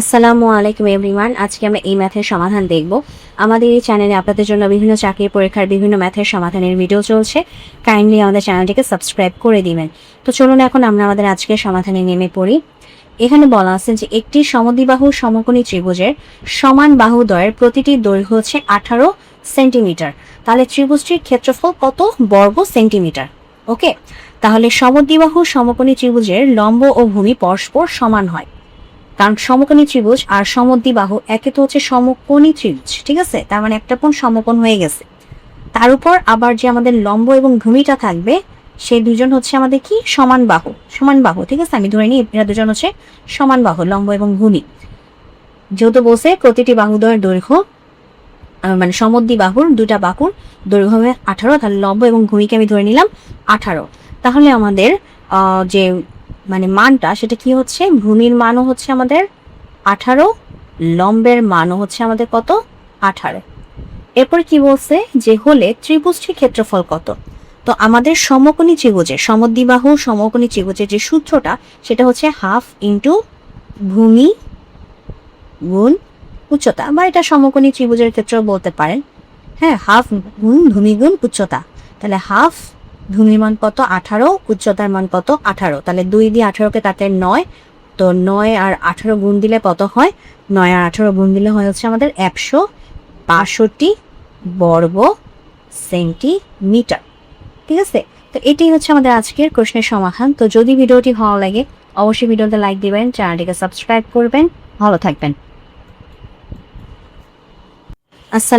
আসসালামু আলাইকুম এভরিওয়ান। আজকে আমরা এই ম্যাথের সমাধান দেখব। আমাদের এই চ্যানেলে আপনাদের জন্য বিভিন্ন চাকরির পরীক্ষার বিভিন্ন ম্যাথের সমাধানের ভিডিও চলছে। কাইন্ডলি আমাদের চ্যানেলটিকে সাবস্ক্রাইব করে দিবেন। তো চলুন এখন আমরা আমাদের আজকের সমাধানে নেমে পড়ি। এখানে বলা আছে যে একটি সমদ্বিবাহু সমকোণী ত্রিভুজের সমান বাহুদ্বয়ের প্রতিটি দৈর্ঘ্য হচ্ছে 18 সেন্টিমিটার। তাহলে ত্রিভুজটির ক্ষেত্রফল কত বর্গ সেন্টিমিটার? ওকে, তাহলে সমদ্বিবাহু সমকোণী ত্রিভুজের লম্ব ও ভূমি পরস্পর সমান হয়, কারণ সমকোণী ত্রিভুজ আর সমদ্বিবাহু একে তো হচ্ছে সমকোণী ত্রিভুজ, ঠিক আছে? তার মানে একটা কোণ সমকোণ হয়ে গেছে। তার উপর আবার যে আমাদের লম্ব এবং ভূমিটা থাকবে, সেই দুজন হচ্ছে আমাদের কি সমান বাহু, সমান বাহু, ঠিক আছে? আমি ধরে নিই এরা দুজন হচ্ছে সমান বাহু, লম্ব এবং ভূমি। যেহেতু বলছে প্রতিটি বাহুদ্বয়ের দৈর্ঘ্য মানে সমদ্বিবাহুর দুটা বাহুর দৈর্ঘ্য হবে 18, তাহলে লম্ব এবং ভূমিকে আমি ধরে নিলাম 18। তাহলে আমাদের যে মানে মানটা সেটা কি হচ্ছে, ভূমির মানও হচ্ছে আমাদের 18, লম্বের মানও হচ্ছে আমাদের কত 18। এরপর কি বলছে যে হলে ত্রিভুজটির ক্ষেত্রফল কত? তো আমাদের সমকোণী ত্রিভুজের সমদ্বিবাহু সমকোণী ত্রিভুজের যে সূত্রটা সেটা হচ্ছে হাফ ইন্টু ভূমি গুণ উচ্চতা, বা এটা সমকোণী ত্রিভুজের ক্ষেত্রেও বলতে পারেন। হ্যাঁ, হাফ গুণ ভূমি গুণ উচ্চতা। তাহলে হাফ, ভূমির মান কত 18, উচ্চতার মান কত 18। তাহলে 2 দিয়ে 18কে কাটে 9, তো 9 আর 18 গুণ দিলে কত হয়? 9 আর 18 গুণ দিলে হয় হচ্ছে আমাদের 162 বর্গ সেন্টিমিটার, ঠিক আছে? তো এটাই হচ্ছে আমাদের আজকের প্রশ্নের সমাধান। তো যদি ভিডিওটি ভালো লাগে অবশ্যই ভিডিওতে লাইক দিবেন, চ্যানেলটিকে সাবস্ক্রাইব করবেন। ভালো থাকবেন। আসসালাম।